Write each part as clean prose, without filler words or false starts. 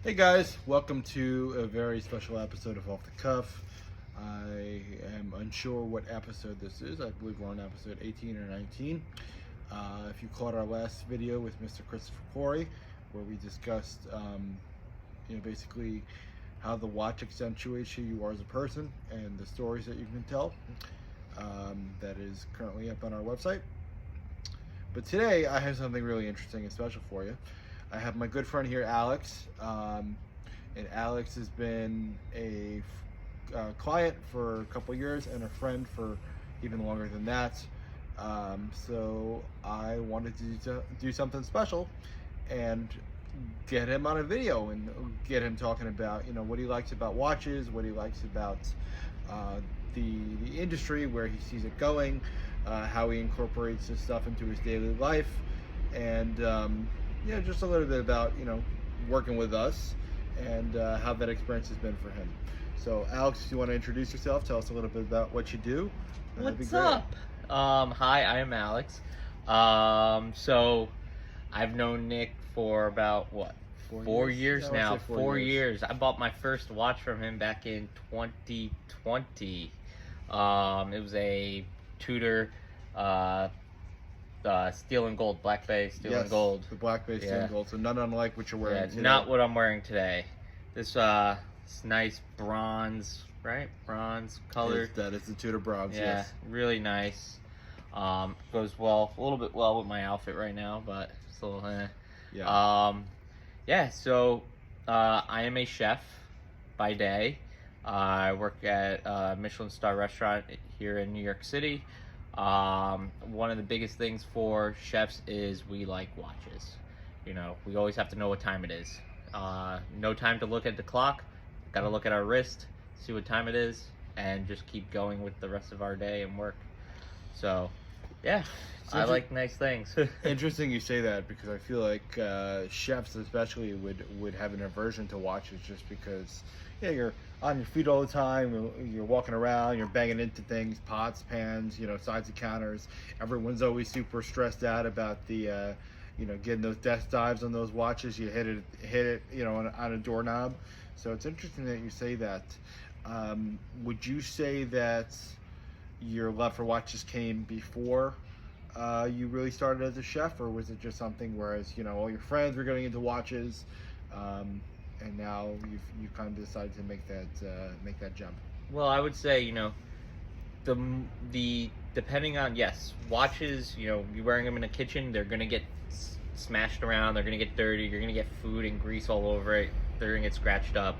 Hey guys, welcome to a very special episode of Off the Cuff. I am unsure what episode this is. I believe we're on episode 18 or 19. If you caught our last video with Mr. Christopher Corey, where we discussed, basically how the watch accentuates who you are as a person and the stories that you can tell. That is currently up on our website. But today I have something really interesting and special for you. I have my good friend here, Alex, and Alex has been a client for a couple years and a friend for even longer than that. So I wanted to do something special and get him on a video and get him talking about what he likes about watches, what he likes about the industry, where he sees it going, how he incorporates this stuff into his daily life, and just a little bit about working with us and how that experience has been for him. So Alex, if you want to introduce yourself, tell us a little bit about what you do. What's up? Hi, I am Alex. So I've known Nick for about what? 4 years now. 4 years. I bought my first watch from him back in 2020. It was a Tudor steel and gold, Black Bay steel and gold. The Black Bay steel and gold. So none unlike what you're wearing today. Not what I'm wearing today. This nice bronze, right? Bronze color. That is the Tudor bronze. Yeah, yes. Really nice. Goes well, a little bit well with my outfit right now, but still, Yeah. So I am a chef by day. I work at a Michelin star restaurant here in New York City. One of the biggest things for chefs is we like watches. We always have to know what time it is. No time to look at the clock. Got to look at our wrist, see what time it is, and just keep going with the rest of our day and work. So, yeah, I like nice things. Interesting you say that, because I feel like chefs especially would have an aversion to watches, just because you're on your feet all the time, you're walking around, you're banging into things, pots, pans, sides of counters. Everyone's always super stressed out about the getting those death dives on those watches. You hit it on a doorknob. So it's interesting that you say that. Would you say that your love for watches came before you really started as a chef, or was it just something whereas all your friends were getting into watches, and now you've kind of decided to make that jump? Well, I would say the depending on, yes, watches, you're wearing them in a kitchen, they're gonna get smashed around, they're gonna get dirty, you're gonna get food and grease all over it, they're gonna get scratched up.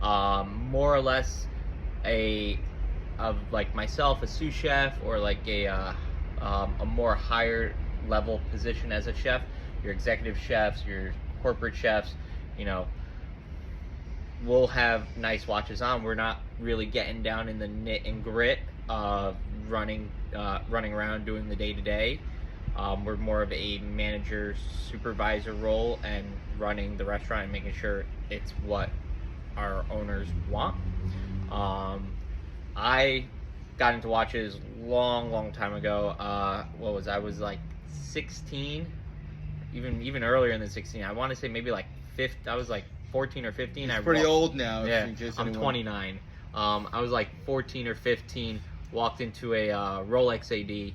More or less of like myself, a sous chef, or like a more higher level position as a chef, your executive chefs, your corporate chefs, we'll have nice watches on. We're not really getting down in the knit and grit of running around doing the day-to-day. We're more of a manager supervisor role and running the restaurant and making sure it's what our owners want. I got into watches long time ago. I was like 16, even earlier than 16. I want to say maybe like 15. I was like 14 or 15. It's pretty old now. Yeah, I'm 29. I was like 14 or 15. Walked into a Rolex AD,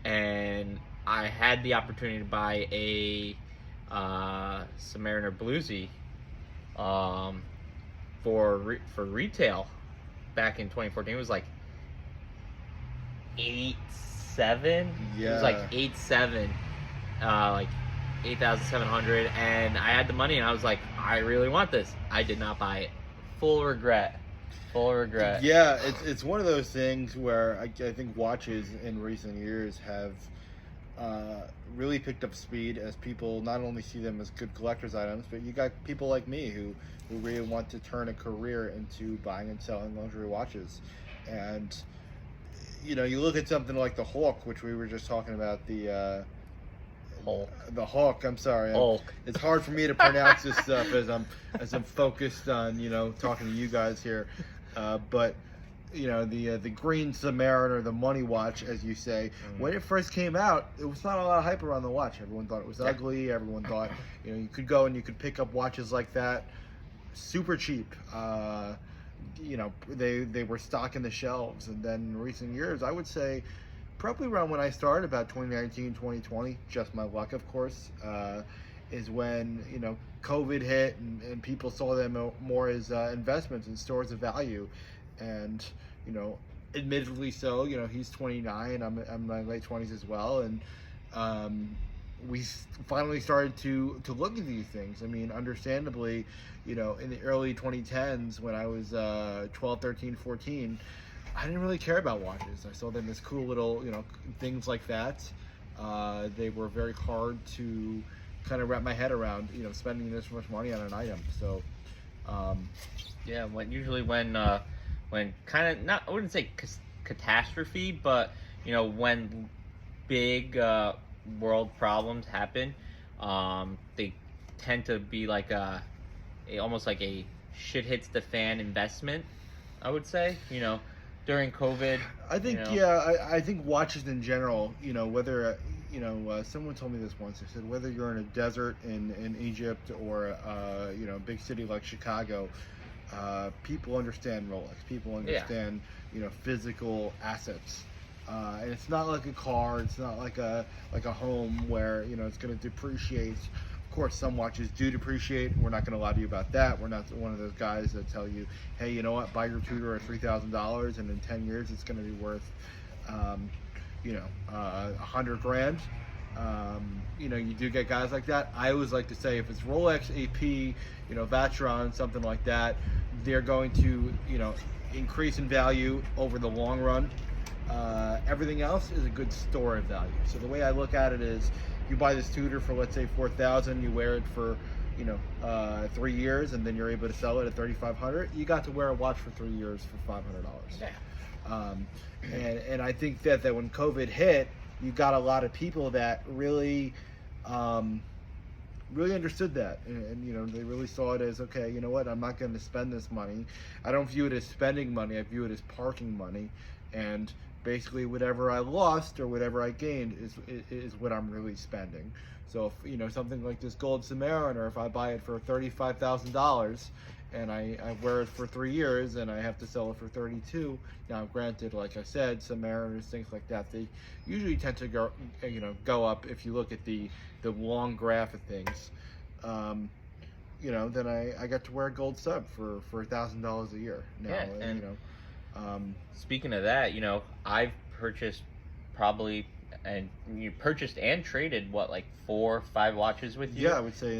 and I had the opportunity to buy a Submariner Bluesy for retail back in 2014. It was like 8.7. Yeah. It was like 8.7, like 8,700, and I had the money, and I was like, I really want this. I did not buy it. Full regret. Yeah, it's one of those things where I think watches in recent years have really picked up speed as people not only see them as good collector's items, but you got people like me who really want to turn a career into buying and selling luxury watches. And you look at something like the Hawk, which we were just talking about, the Hawk. I'm sorry. It's hard for me to pronounce this stuff as I'm focused on talking to you guys here. But the green Submariner, the money watch, as you say, when it first came out, it was not a lot of hype around the watch. Everyone thought it was ugly. Everyone thought you could go and you could pick up watches like that super cheap. They were stocking the shelves, and then in recent years, I would say probably around when I started, about 2019, 2020, just my luck, of course, is when COVID hit, and people saw them more as investments and stores of value, and admittedly so. He's 29, I'm in my late 20s as well, and we finally started to look at these things. I mean, understandably, in the early 2010s, when I was 12, 13, 14, I didn't really care about watches. I saw them as cool little, things like that. They were very hard to kind of wrap my head around, spending this much money on an item. So, yeah, when kind of, not, I wouldn't say catastrophe, but when big world problems happen, they tend to be like almost like a shit hits the fan investment, I would say. During COVID, I think I think watches in general, whether someone told me this once. They said whether you're in a desert in Egypt or a big city like Chicago, people understand Rolex. People understand physical assets. And it's not like a car. It's not like a home where it's going to depreciate. Of course, some watches do depreciate. We're not going to lie to you about that. We're not one of those guys that tell you, hey, you know what, buy your Tudor at $3,000, and in 10 years it's going to be worth, $100,000. You do get guys like that. I always like to say, if it's Rolex, AP, Vacheron, something like that, they're going to, increase in value over the long run. Everything else is a good store of value. So the way I look at it is, you buy this Tudor for, let's say, $4,000, you wear it for 3 years, and then you're able to sell it at $3,500. You got to wear a watch for 3 years for $500. Yeah. And I think that when COVID hit, you got a lot of people that really really understood that, and they really saw it as, okay, you know what, I'm not going to spend this money. I don't view it as spending money. I view it as parking money, and basically whatever I lost or whatever I gained is what I'm really spending. So if something like this gold Submariner, if I buy it for $35,000 and I wear it for 3 years and I have to sell it for 32, now granted, like I said, Submariners, things like that, they usually tend to go up. If you look at the long graph of things, then I got to wear a gold sub for $1,000 a year now. Yeah, and speaking of that, I've purchased probably, and you purchased and traded like 4 or 5 watches with you. Yeah, I would say.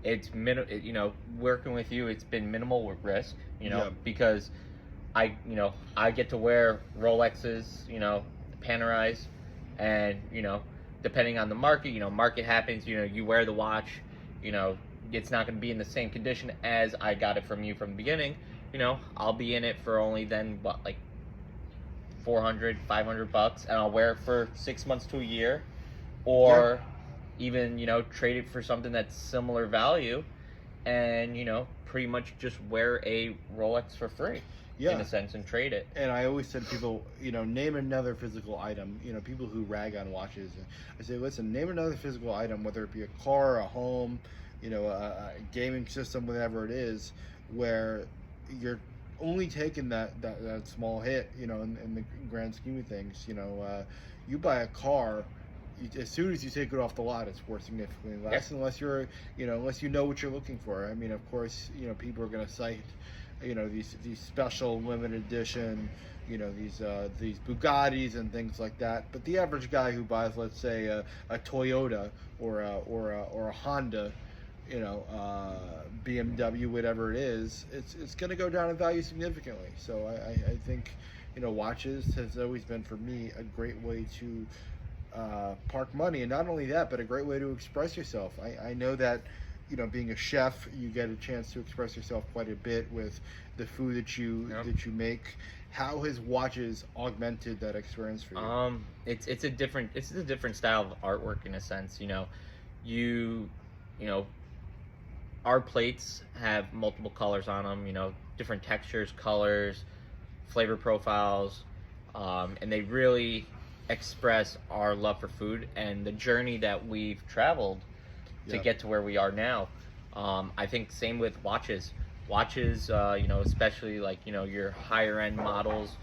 It's working with you. It's been minimal risk, Yeah. because I get to wear Rolexes, Panerais, and depending on the market, market happens, you wear the watch, it's not going to be in the same condition as I got it from you from the beginning. I'll be in it for only then like $400, $500, and I'll wear it for 6 months to a year, or even trade it for something that's similar value, and pretty much just wear a Rolex for free, in a sense, and trade it. And I always said to people, name another physical item. People who rag on watches, I say, listen, name another physical item, whether it be a car, a home, a gaming system, whatever it is, where you're only taking that small hit, in the grand scheme of things. You buy a car, as soon as you take it off the lot, it's worth significantly less, unless you're, unless you know what you're looking for. I mean, of course, people are going to cite, these special limited edition, these Bugattis and things like that. But the average guy who buys, let's say, a Toyota or a Honda, BMW, whatever it is, it's going to go down in value significantly. So I think, watches has always been, for me, a great way to park money, and not only that, but a great way to express yourself. I know that, being a chef, you get a chance to express yourself quite a bit with the food that you make. How has watches augmented that experience for you? It's a different style of artwork, in a sense. Our plates have multiple colors on them, different textures, colors, flavor profiles, and they really express our love for food and the journey that we've traveled to get to where we are now. I think same with watches. Watches, especially like your higher end models,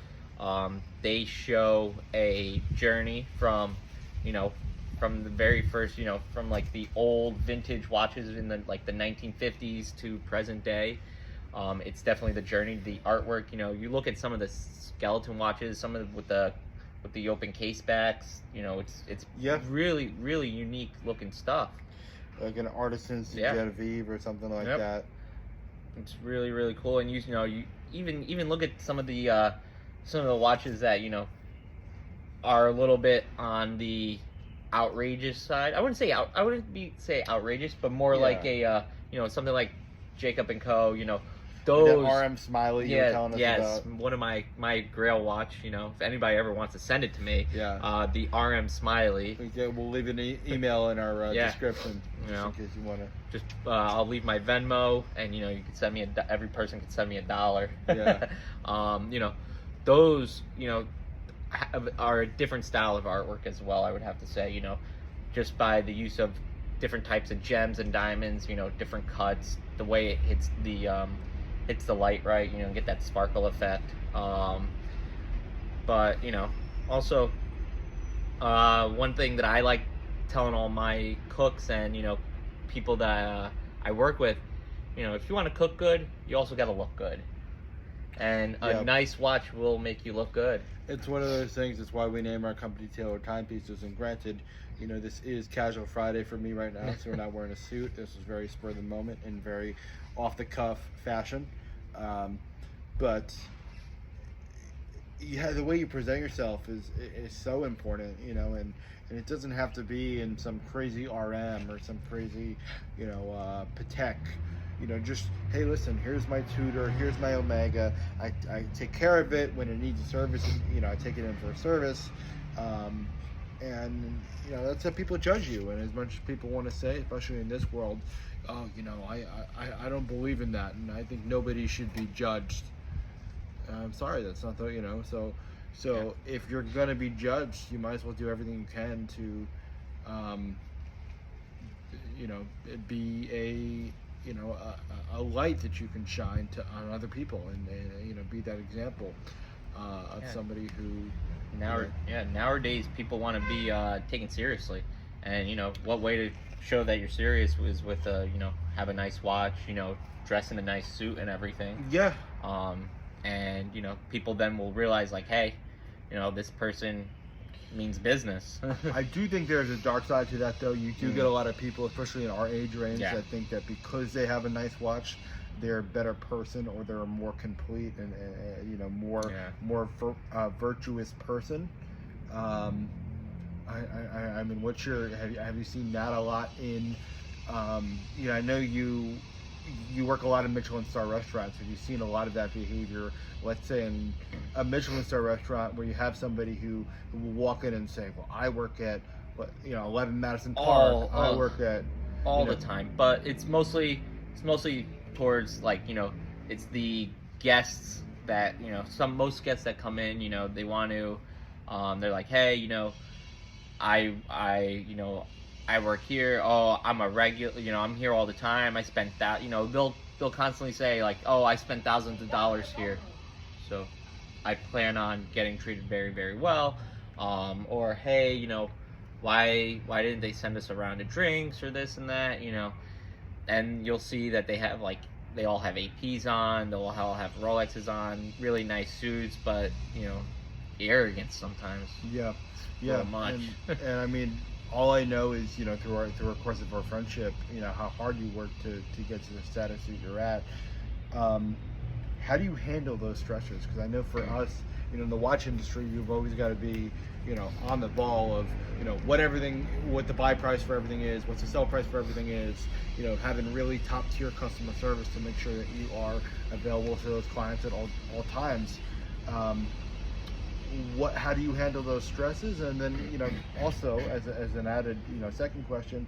they show a journey from, from the very first, from like the old vintage watches in the 1950s to present day. It's definitely the journey, the artwork. You look at some of the skeleton watches, some of with the open case backs. It's really really unique looking stuff. Like an artisan's Genevieve or something like that. It's really really cool, and you even look at some of the watches that are a little bit on the outrageous side. I wouldn't say outrageous, but more like a something like Jacob and Co. Those that RM Smiley you were telling us about. One of my Grail watch. If anybody ever wants to send it to me, the RM Smiley. We'll leave an email in our description, just in case you want to. Just I'll leave my Venmo, and you can send me every person can send me $1. Yeah. Those are a different style of artwork as well. I would have to say, just by the use of different types of gems and diamonds, different cuts, the way it hits the light right, get that sparkle effect. But also one thing that I like telling all my cooks and people that I work with, if you want to cook good, you also got to look good, and a nice watch will make you look good. It's one of those things. It's why we name our company Tailored Timepieces. And granted, this is casual Friday for me right now, so we're not wearing a suit. This is very spur of the moment and very off the cuff fashion. But the way you present yourself is so important, and it doesn't have to be in some crazy RM or some crazy, Patek. Just, hey, listen, here's my Tudor, here's my Omega. I take care of it when it needs a service. I take it in for a service. And that's how people judge you. And as much as people want to say, especially in this world, I don't believe in that, and I think nobody should be judged. I'm sorry, that's not the so if you're gonna be judged, you might as well do everything you can to be a light that you can shine on other people, and be that example of somebody who nowadays people want to be taken seriously, and what way to show that you're serious is with have a nice watch, dress in a nice suit and everything. And people then will realize, like, hey, this person means business. I do think there's a dark side to that, though. You do get a lot of people, especially in our age range, that think that because they have a nice watch, they're a better person, or they're a more complete and more virtuous person. I mean, have you seen that a lot in? I know you work a lot in Michelin star restaurants. Have you seen a lot of that behavior? Let's say in a Michelin star restaurant where you have somebody who will walk in and say, "Well, I work at 11 Madison Park. I work at the time." But it's mostly towards it's the guests that most guests that come in. They want to. They're like, "Hey, I work here. Oh, I'm a regular. I'm here all the time. I spent that. They'll constantly say like, oh, I spent thousands of dollars here, so I plan on getting treated very, very well. Or hey, why didn't they send us a round of drinks or this and that? And you'll see that they all have APs on. They'll all have Rolexes on. Really nice suits, but arrogance sometimes. Yeah. Much. And I mean. All I know is, through our course of our friendship, how hard you work to get to the status that you're at. How do you handle those stressors? Because I know for us, in the watch industry, you've always got to be, on the ball of, what the buy price for everything is, what's the sell price for everything is, having really top tier customer service to make sure that you are available to those clients at all times. How do you handle those stresses? And then also as an added second question,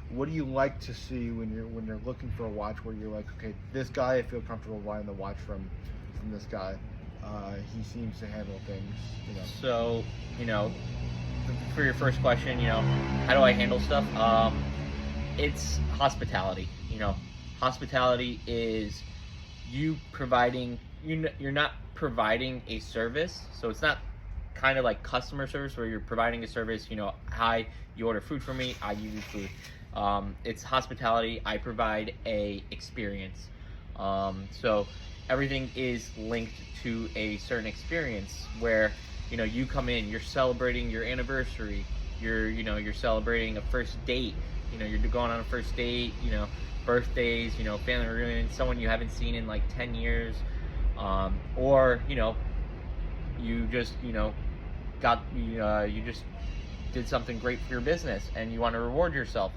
what do you like to see when you're looking for a watch where you're like, okay, this guy, I feel comfortable buying the watch from this guy, he seems to handle things. So for your first question, how do I handle stuff? It's hospitality. Hospitality is you providing, you're not providing a service, so it's not kind of like customer service where you're providing a service. Hi, you order food from me, I give you food. It's hospitality. I provide a experience. So everything is linked to a certain experience where you come in, you're celebrating your anniversary, you're celebrating a first date, you're going on a first date, birthdays, family reunion, someone you haven't seen in like 10 years, or you just you just did something great for your business and you want to reward yourself.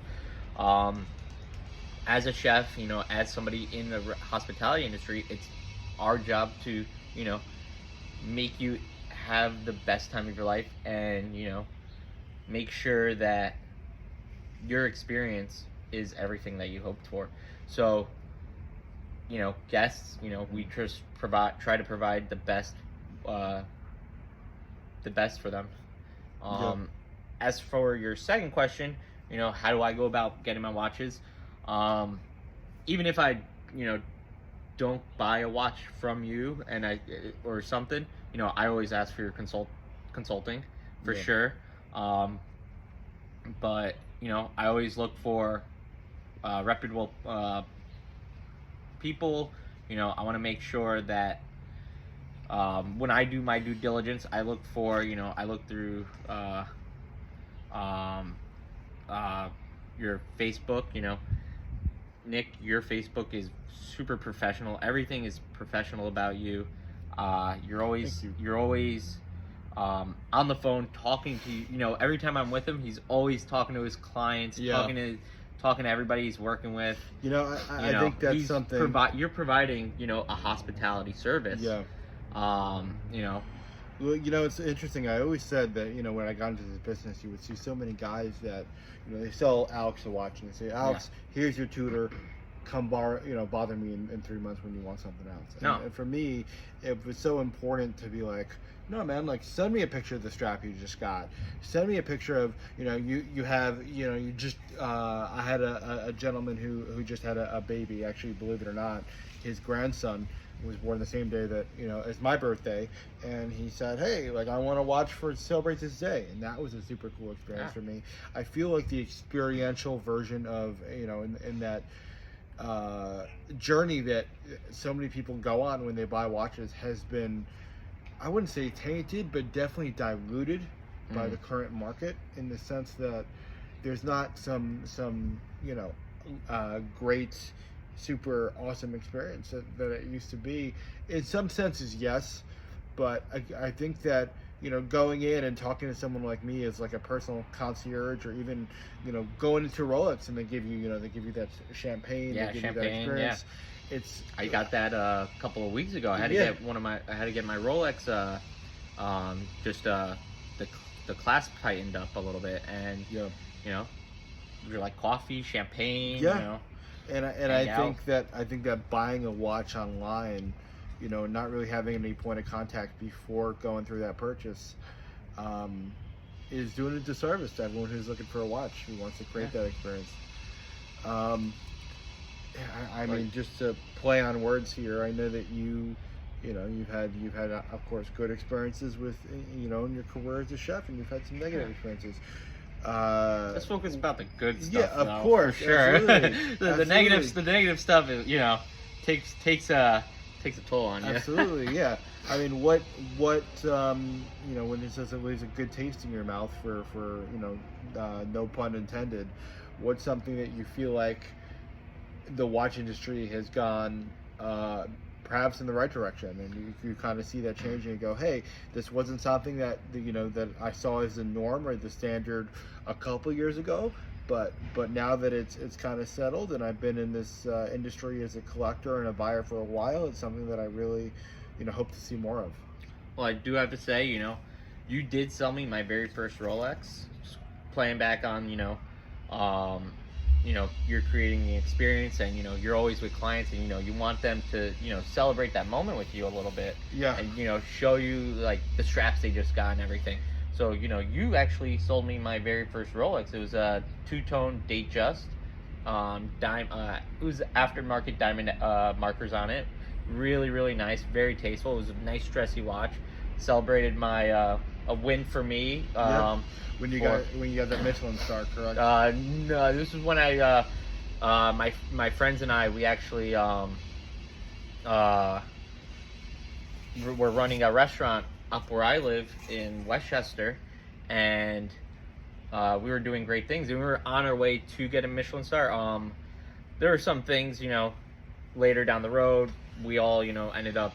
As a chef, as somebody in the hospitality industry, it's our job to make you have the best time of your life, and make sure that your experience is everything that you hoped for. So guests, we just try to provide the best for them. As for your second question, how do I go about getting my watches? Even if I don't buy a watch from you or something, I always ask for your consulting for sure. But I always look for reputable people. I want to make sure that when I do my due diligence, I look through your Facebook. Nick, your Facebook is super professional. Everything is professional about you. You're always on the phone talking to you. Every time I'm with him, he's always talking to his clients, talking to everybody he's working with. I think that's something. You're providing a hospitality service. Yeah. Well, it's interesting. I always said that when I got into this business, you would see so many guys that they sell Alex a watch and they say, Alex, here's your tutor. Come bother me in 3 months when you want something else. And for me, it was so important to be like, no, man, like send me a picture of the strap you just got. Send me a picture of, you have, you just, I had a gentleman who just had a baby, actually, believe it or not. His grandson was born the same day that, as my birthday. And he said, hey, like I want to watch to celebrate this day. And that was a super cool experience for me. I feel like the experiential version of, in that, journey that so many people go on when they buy watches has been, I wouldn't say tainted, but definitely diluted by the current market, in the sense that there's not some great, super awesome experience that it used to be. In some senses, yes, but I think that going in and talking to someone like me as like a personal concierge, or even, going into Rolex and they give you that champagne, they give you that experience. I got that a couple of weeks ago. I had to get my Rolex, the clasp tightened up a little bit, and you're like coffee, champagne, And I think that buying a watch online, not really having any point of contact before going through that purchase, is doing a disservice to everyone who's looking for a watch, who wants to create that experience. I mean, just to play on words here, I know that you've had of course good experiences with in your career as a chef, and you've had some negative experiences. Let's focus about the good stuff. Yeah, of course, for sure. Absolutely. The negative stuff is takes a toll on you. Absolutely, yeah. I mean, what when it says it leaves a good taste in your mouth, for no pun intended, what's something that you feel like the watch industry has gone perhaps in the right direction, and you kind of see that change and you go, hey, this wasn't something that that I saw as the norm or the standard a couple years ago, but now that it's kind of settled, and I've been in this industry as a collector and a buyer for a while, it's something that I really hope to see more of. Well, I do have to say, you did sell me my very first Rolex. Just playing back on you're creating the experience, and you're always with clients, and you want them to celebrate that moment with you a little bit, and show you like the straps they just got and everything. So you actually sold me my very first Rolex. It was a two-tone Datejust, it was aftermarket diamond markers on it. Really, really nice, very tasteful. It was a nice dressy watch. Celebrated my a win for me. When you for- got that Michelin star, correct? No, this is when my friends and I, we actually we're running a restaurant up where I live in Westchester, and we were doing great things, and we were on our way to get a Michelin star. There were some things, later down the road, we all, ended up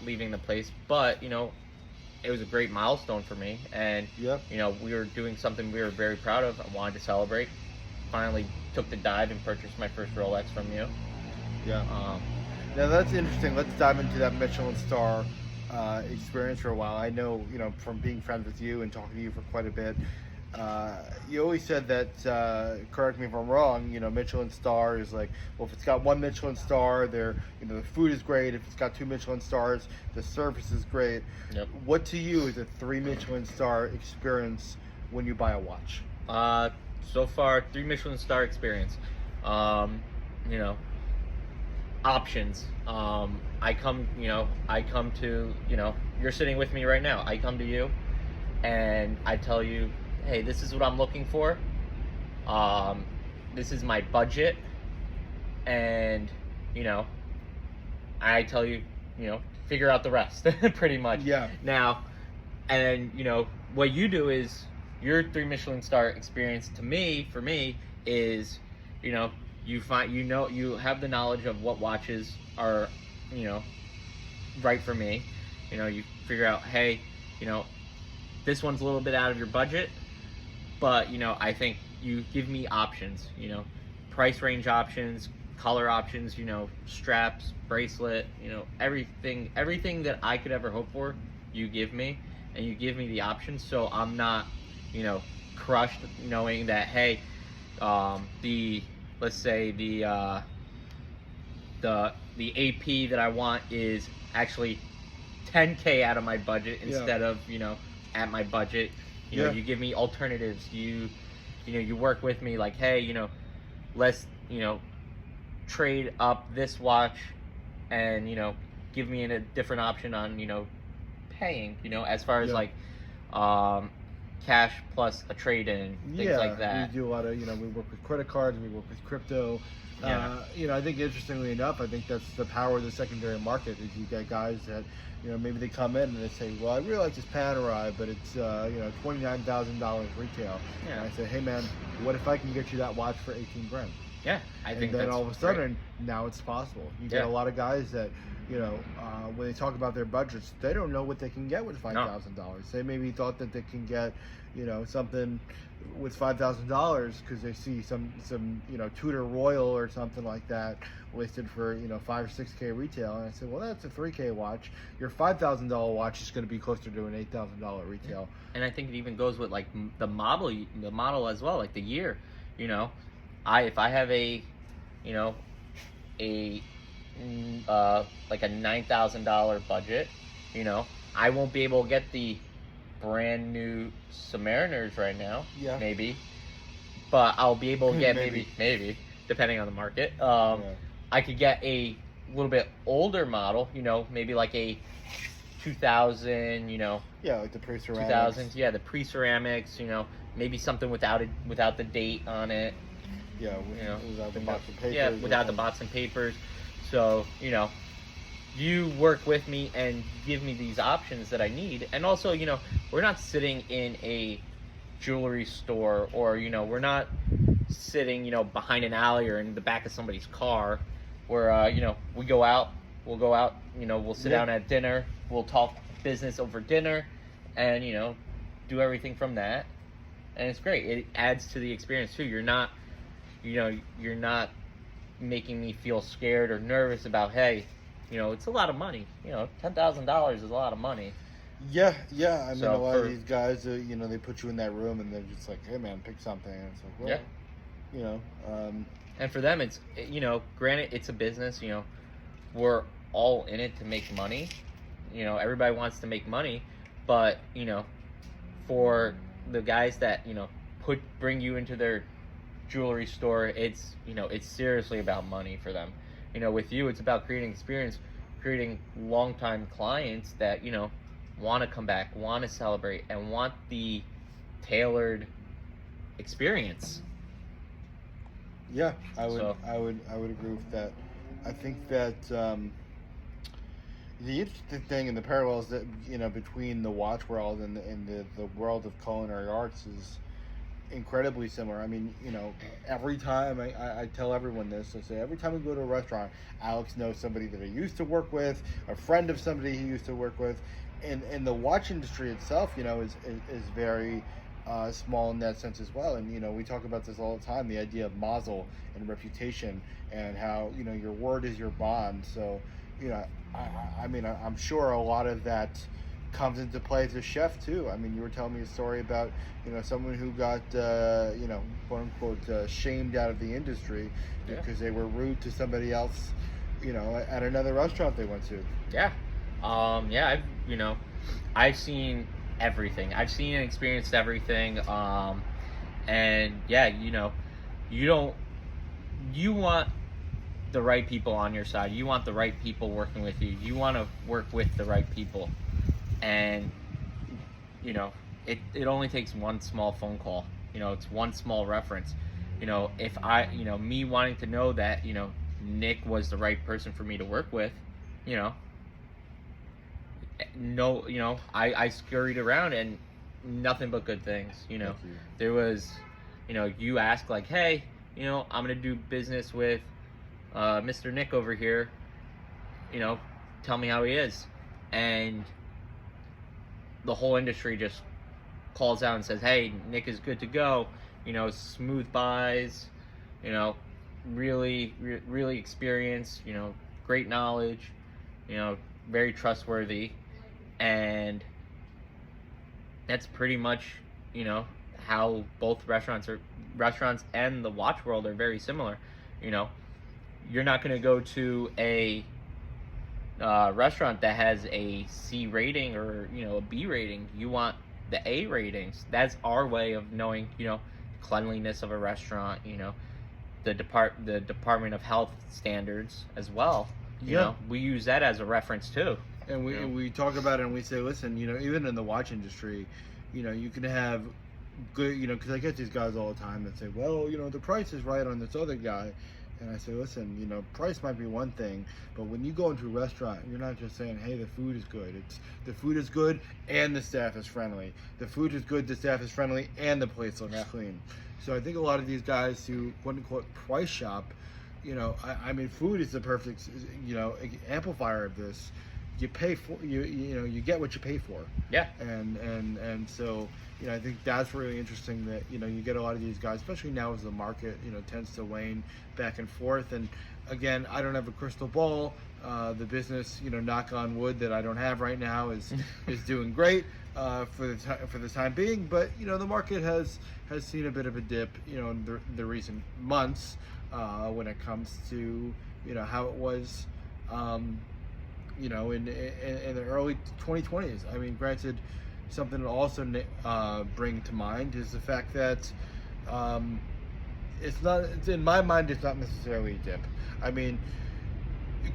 leaving the place, but it was a great milestone for me, and Yep. we were doing something we were very proud of. I wanted to celebrate. Finally took the dive and purchased my first Rolex from you. Yeah. Now that's interesting. Let's dive into that Michelin star experience for a while. I know, from being friends with you and talking to you for quite a bit, you always said that, correct me if I'm wrong, Michelin star is like, well, if it's got one Michelin star, the food is great. If it's got two Michelin stars, the service is great. Yep. What to you is a 3 Michelin star experience when you buy a watch? So far, 3 Michelin star experience. Options. I come to, you're sitting with me right now. I come to you and I tell you, hey, this is what I'm looking for. This is my budget. And, I tell you, figure out the rest, pretty much. Yeah. Now, and, what you do is your 3 Michelin star experience for me is, you find, you have the knowledge of what watches are, right for me. You figure out, hey, this one's a little bit out of your budget, but, I think you give me options, price range options, color options, straps, bracelet, everything that I could ever hope for, you give me, and you give me the options, so I'm not, crushed knowing that, hey, let's say the AP that I want is actually 10K out of my budget instead of, at my budget. You give me alternatives. You work with me like, hey, let's, trade up this watch and, give me a different option on, paying, as far as like, cash plus a trade-in, things like that. We do a lot of, we work with credit cards, we work with crypto. I think interestingly enough, I think that's the power of the secondary market is you get guys that, maybe they come in and they say, well, I really like this Panerai, but it's, $29,000 retail. Yeah. And I say, hey man, what if I can get you that watch for 18 grand? Yeah, I think and then that's all of a sudden, now it's possible. You get a lot of guys that, when they talk about their budgets, they don't know what they can get with $5,000. They maybe thought that they can get, something with $5,000 because they see some Tudor Royal or something like that listed for 5 or 6K retail, and I said, well, that's a 3K watch. Your $5,000 watch is going to be closer to an $8,000 retail. And I think it even goes with like the model as well, like the year. If I have a like a $9,000 budget, I won't be able to get the brand new Submariners right now. Yeah. Maybe, but I'll be able to get maybe depending on the market. I could get a little bit older model, maybe like a 2000, like the pre-ceramics. 2000s, the pre-ceramics, maybe something without the date on it. Without the box and papers. Yeah, without the box and papers. So, you work with me and give me these options that I need. And also, we're not sitting in a jewelry store or, we're not sitting, behind an alley or in the back of somebody's car where, we'll go out, we'll sit down at dinner, we'll talk business over dinner and, do everything from that. And it's great. It adds to the experience too. You're not making me feel scared or nervous about, hey, it's a lot of money. $10,000 is a lot of money. Yeah. I mean, So a lot of these guys, they put you in that room and they're just like, hey man, pick something. And it's like, well, And for them, it's, granted, it's a business, we're all in it to make money. Everybody wants to make money, but, for the guys that, bring you into their jewelry store, it's it's seriously about money for them. With you, it's about creating experience, creating longtime clients that want to come back, want to celebrate, and want the tailored experience. Yeah, I would So I would agree with that. I think that the interesting thing and the parallels that between the watch world and the world of culinary arts is incredibly similar. I mean, every time I tell everyone this, I say every time we go to a restaurant, Alex knows somebody that he used to work with, a friend of somebody he used to work with, and the watch industry itself, is very small in that sense as well. And we talk about this all the time, the idea of mazel and reputation, and how your word is your bond. So I mean, I'm sure a lot of that comes into play as a chef too. I mean, you were telling me a story about someone who got quote unquote shamed out of the industry because they were rude to somebody else at another restaurant they went to. yeah, yeah. I've seen everything. I've seen and experienced everything. And yeah, you want the right people on your side. You want the right people working with you. You want to work with the right people. And it only takes one small phone call. It's one small reference. If me wanting to know that Nick was the right person for me to work with, I scurried around and nothing but good things. Thank you. There was you ask like, hey, I'm gonna do business with Mr. Nick over here, tell me how he is. And the whole industry just calls out and says, hey, Nick is good to go. Smooth buys, really experienced, great knowledge, very trustworthy. And that's pretty much, how both restaurants and the watch world are very similar. You're not going to go to a restaurant that has a C rating or a B rating. You want the A ratings. That's our way of knowing cleanliness of a restaurant. The Department of Health standards as well. We use that as a reference too. And we talk about it and we say, listen, even in the watch industry, you can have good, because I get these guys all the time that say, well, the price is right on this other guy. And I say, listen, price might be one thing, but when you go into a restaurant, you're not just saying, hey, the food is good. It's the food is good and the staff is friendly. The food is good, the staff is friendly, and the place looks clean. So I think a lot of these guys who quote unquote price shop, I mean, food is the perfect, amplifier of this. You pay for you get what you pay for. Yeah. And so I think that's really interesting that you get a lot of these guys, especially now as the market tends to wane back and forth. And again, I don't have a crystal ball. The business, knock on wood, that I don't have right now is doing great for the time being. But the market has seen a bit of a dip in the recent months when it comes to how it was. In the early 2020s. I mean, granted, something to also bring to mind is the fact that in my mind, it's not necessarily a dip. I mean,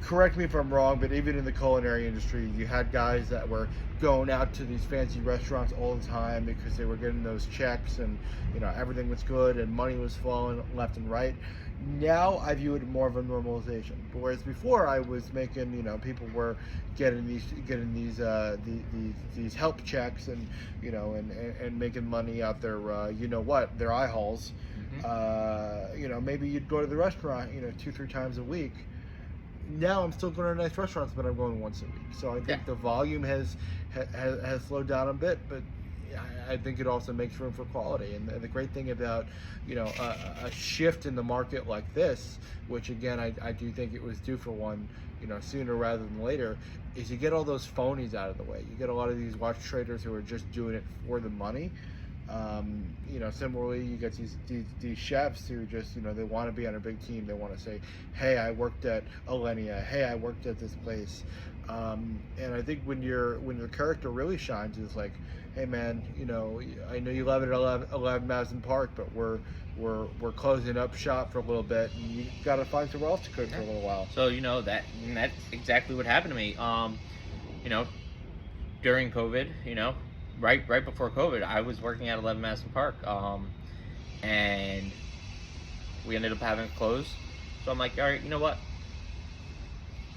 correct me if I'm wrong, but even in the culinary industry, you had guys that were going out to these fancy restaurants all the time because they were getting those checks and everything was good and money was flowing left and right. Now I view it more of a normalization. But whereas before I was making, people were getting these help checks and and making money out their their eye holes. Mm-hmm. Maybe you'd go to the restaurant 2-3 times a week. Now I'm still going to nice restaurants, but I'm going once a week. So I think the volume has slowed down a bit, but I think it also makes room for quality. And the great thing about a shift in the market like this, which again I do think it was due for one sooner rather than later, is you get all those phonies out of the way. You get a lot of these watch traders who are just doing it for the money. Similarly, you get these chefs who just, they want to be on a big team. They want to say, hey, I worked at Alenia. Hey, I worked at this place. And I think when your character really shines is like, hey man, I know you love it at 11 Madison Park, but we're we're closing up shop for a little bit, and you got to find somewhere else to cook for a little while. So that's exactly what happened to me. You know, during COVID, right before COVID, I was working at 11 Madison Park, and we ended up having it closed. So I'm like, all right, you know what?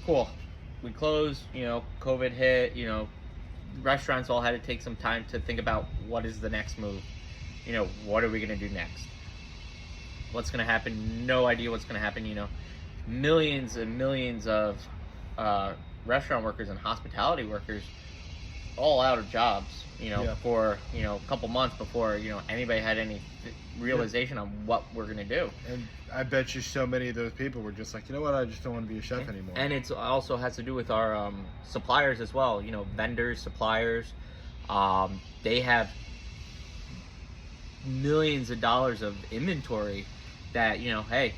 Cool. We closed. COVID hit. Restaurants all had to take some time to think about what is the next move. What are we gonna do next? What's gonna happen? No idea what's gonna happen. Millions and millions of restaurant workers and hospitality workers all out of jobs. For a couple months before anybody had any realization on what we're gonna do. And I bet you so many of those people were just like, you know what, I just don't want to be a chef anymore. And it also has to do with our suppliers as well. Vendors, suppliers, they have millions of dollars of inventory that hey,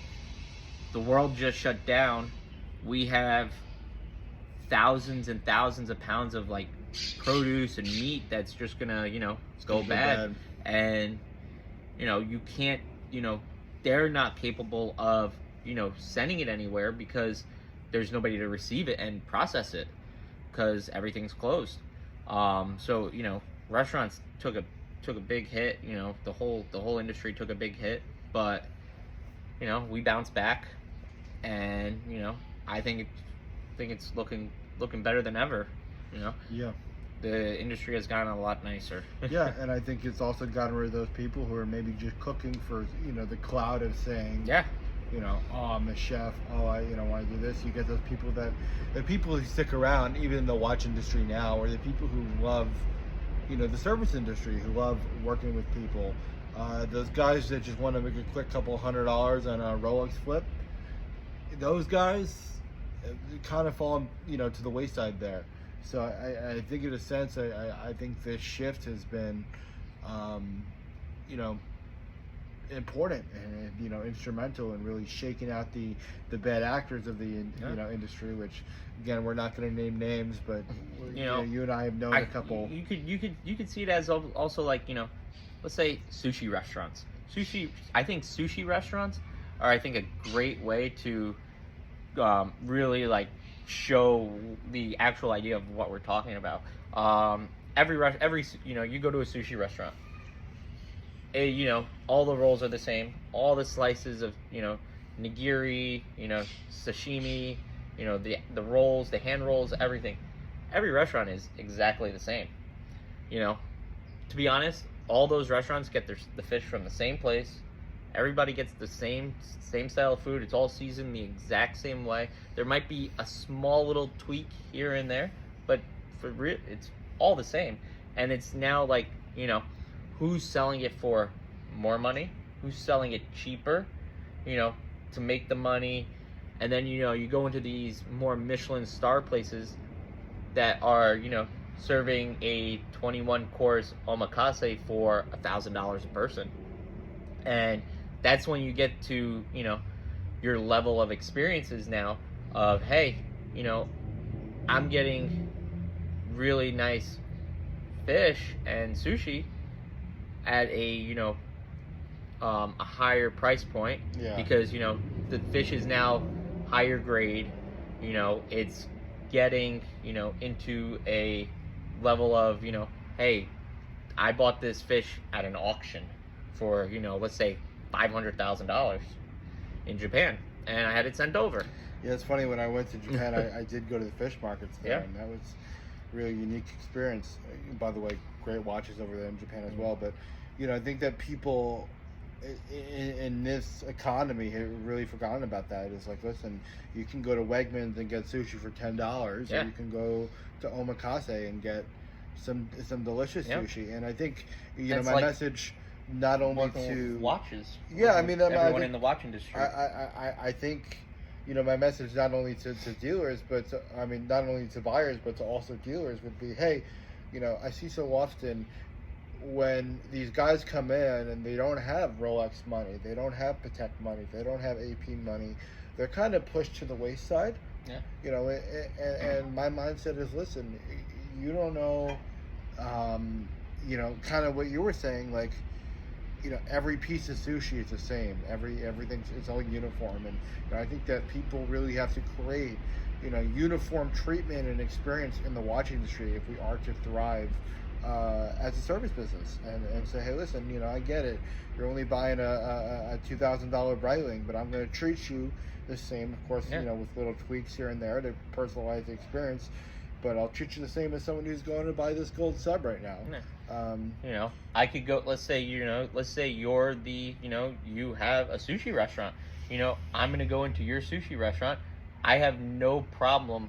the world just shut down. We have thousands and thousands of pounds of like produce and meat that's just gonna go bad. And you can't they're not capable of sending it anywhere because there's nobody to receive it and process it because everything's closed. So restaurants took a big hit. The whole industry took a big hit, but we bounced back, and I think it's looking better than ever. Yeah. The industry has gotten a lot nicer. Yeah, and I think it's also gotten rid of those people who are maybe just cooking for the cloud of saying, Yeah. Oh, I'm a chef. Oh, I want to do this. You get those people the people who stick around, even in the watch industry now, or the people who love, the service industry, who love working with people. Those guys that just want to make a quick couple $100 on a Rolex flip. Those guys kind of fall, to the wayside there. So I think in a sense, I think this shift has been, important and instrumental in really shaking out the bad actors of the industry. Which again, we're not going to name names, but you and I have known a couple. You could see it as also like let's say sushi restaurants. I think sushi restaurants are a great way to really like show the actual idea of what we're talking about. Every you go to a sushi restaurant, all the rolls are the same, all the slices of nigiri, sashimi, the rolls, the hand rolls, everything. Every restaurant is exactly the same. To be honest, all those restaurants get the fish from the same place. Everybody gets the same style of food. It's all seasoned the exact same way. There might be a small little tweak here and there, but for real, it's all the same. And it's now like, who's selling it for more money? Who's selling it cheaper, to make the money? And then, you go into these more Michelin star places that are, serving a 21-course omakase for $1,000 a person. And that's when you get to, your level of experiences now of, hey, I'm getting really nice fish and sushi at a, a higher price point. Yeah. Because, the fish is now higher grade, it's getting, into a level of, hey, I bought this fish at an auction for, let's say $500,000 in Japan, and I had it sent over. Yeah, it's funny, when I went to Japan, I did go to the fish markets there, and that was a really unique experience. By the way, great watches over there in Japan as well, but I think that people in this economy have really forgotten about that. It's like, listen, you can go to Wegmans and get sushi for $10, or you can go to omakase and get some delicious sushi. And I think my message, not only to watches, everyone in the watch industry. I think my message not only to dealers, but not only to buyers, but to also dealers would be, hey, I see so often when these guys come in and they don't have Rolex money, they don't have Patek money, they don't have AP money, they're kind of pushed to the wayside. Yeah. And my mindset is, listen, you don't know, kind of what you were saying, like, every piece of sushi is the same. Everything's it's all uniform, and I think that people really have to create uniform treatment and experience in the watch industry if we are to thrive as a service business, and say, hey, listen, I get it. You're only buying a $2,000 Breitling, but I'm going to treat you the same, of course, with little tweaks here and there to personalize the experience. But I'll treat you the same as someone who's going to buy this gold sub right now. I could go. Let's say you're the you have a sushi restaurant. I'm going to go into your sushi restaurant. I have no problem.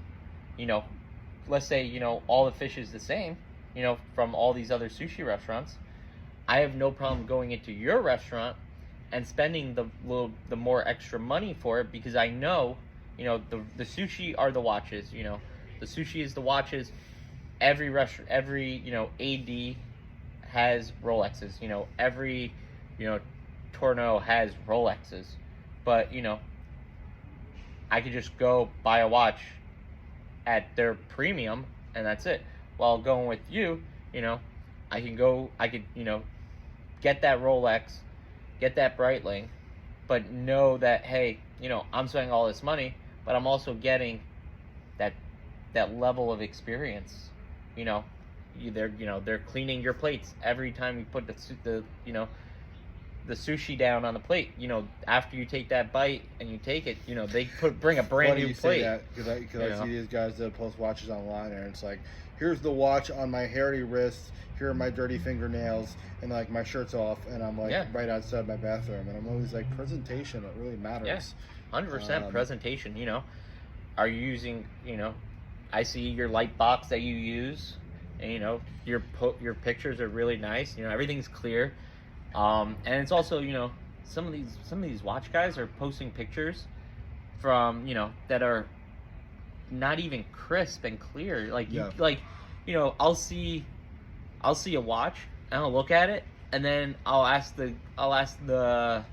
Let's say all the fish is the same. From all these other sushi restaurants, I have no problem going into your restaurant and spending the more extra money for it, because I know, the sushi are the watches. The sushi is the watches. Every restaurant, every AD has Rolexes. Every Torno has Rolexes, but I could just go buy a watch at their premium, and that's it. While going with you, I could get that Rolex, get that Breitling, but know that, hey, I'm spending all this money, but I'm also getting that level of experience. They're cleaning your plates every time you put the sushi down on the plate. After you take that bite and you take it, they bring a brand new plate. Because I see these guys that post watches online, and it's like, here's the watch on my hairy wrist, here are my dirty fingernails, and like my shirt's off, and I'm like right outside my bathroom, and I'm always like, presentation, it really matters. Yes, 100% presentation. Are you using I see your light box that you use, and your pictures are really nice. Everything's clear, and it's also some of these watch guys are posting pictures from that are not even crisp and clear. I'll see a watch and I'll look at it, and then I'll ask the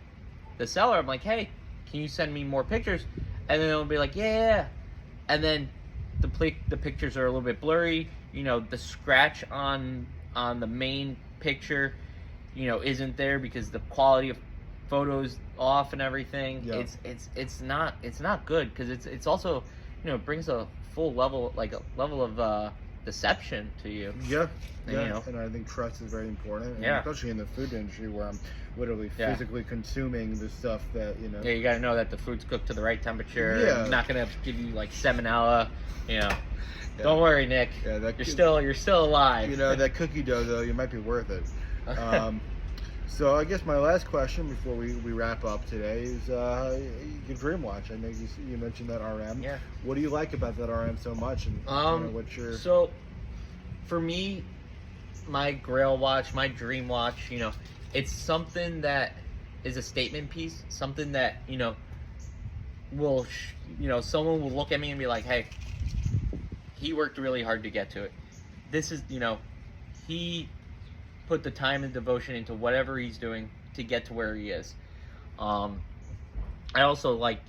seller, I'm like, hey, can you send me more pictures? And then it'll be like, yeah. And then the pictures are a little bit blurry. The scratch on the main picture isn't there because the quality of photos off and everything. It's not good, because it's also it brings a level of deception to you. And I think trust is very important, and especially in the food industry, where I'm literally physically consuming the stuff that you got to know that the food's cooked to the right temperature. I'm not gonna give you like salmonella. Don't worry, Nick. You're still alive. That cookie dough, though, you might be worth it. So I guess my last question before we wrap up today is your dream watch. I know you mentioned that RM. Yeah. What do you like about that RM so much? And what's your... So for me, my Grail watch, my dream watch, it's something that is a statement piece. Something that will someone will look at me and be like, hey, he worked really hard to get to it. This is he put the time and devotion into whatever he's doing to get to where he is. I also like,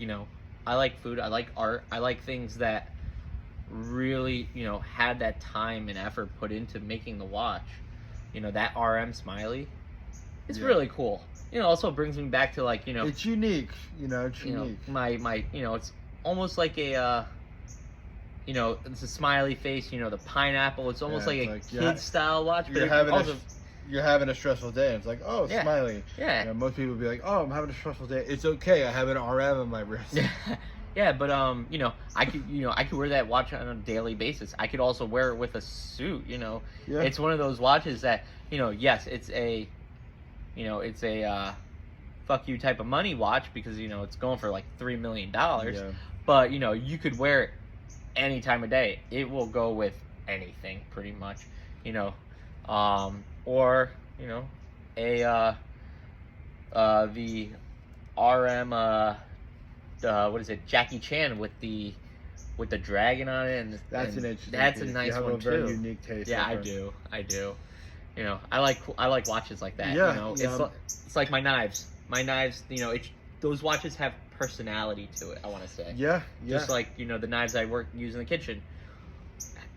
I like food, I like art, I like things that really, had that time and effort put into making the watch. That RM Smiley, it's really cool. Also brings me back to like, it's unique, it's unique. It's almost like a, it's a smiley face, the pineapple, it's almost like a kid style watch, but you're having a stressful day. It's like, oh, Smiley. Yeah. Most people would be like, oh, I'm having a stressful day. It's okay. I have an RM on my wrist. Yeah, but I could wear that watch on a daily basis. I could also wear it with a suit. It's one of those watches that yes, it's a fuck you type of money watch, because it's going for like $3 million. Yeah. But you could wear it any time of day. It will go with anything pretty much. Or the RM what is it, Jackie Chan with the dragon on it, and that's an interesting that's piece. A nice you have one a very too. Unique taste. Yeah, I do. I like watches like that. It's like my knives. My knives, those watches have personality to it, I want to say. Yeah. Just like the knives I use in the kitchen.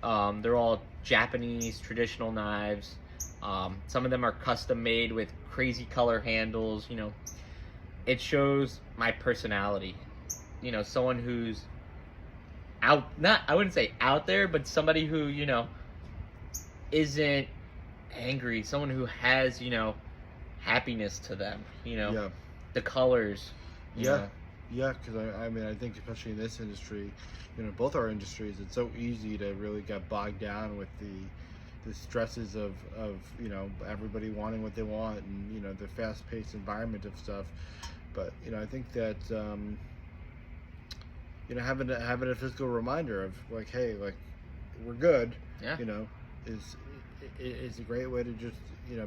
They're all Japanese traditional knives. Some of them are custom made with crazy color handles. It shows my personality. Someone who's I wouldn't say out there, but somebody who, isn't angry. Someone who has, happiness to them, Yeah. the colors. Yeah. Yeah, because I think especially in this industry, both our industries, it's so easy to really get bogged down with the stresses of everybody wanting what they want, and the fast-paced environment of stuff. But I think that having a physical reminder of like, hey, like, we're good, Yeah. is a great way to just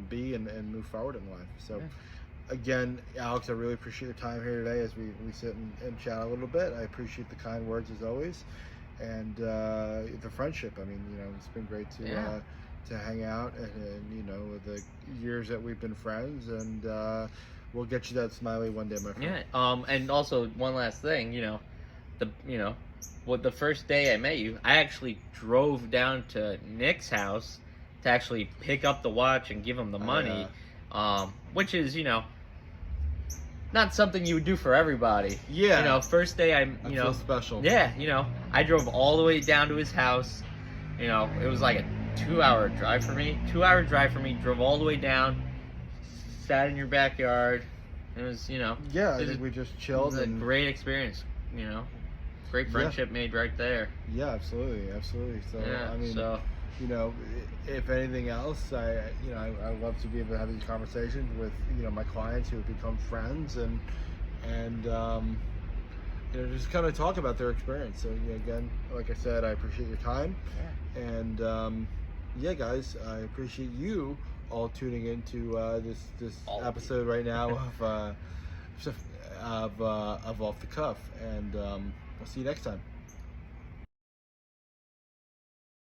be and move forward in life. So. Yeah. Again, Alex, I really appreciate your time here today as we sit and chat a little bit. I appreciate the kind words as always, and the friendship. I mean, it's been great to hang out, and the years that we've been friends, and we'll get you that smiley one day, my friend. Yeah. And also one last thing, the first day I met you, I actually drove down to Nick's house to actually pick up the watch and give him the money, which is, not something you would do for everybody. Yeah. First day I feel special. Yeah, I drove all the way down to his house. It was like a 2-hour drive for me. 2-hour drive for me, drove all the way down, sat in your backyard. It was, Yeah, I think we just chilled. It was a and great experience, Great friendship made right there. Yeah, absolutely. So, Yeah, I mean, if anything else, I love to be able to have these conversations with my clients who have become friends, and just kind of talk about their experience. So again, like I said, I appreciate your time, and yeah, guys, I appreciate you all tuning into this episode right now of Off the Cuff, and we'll see you next time.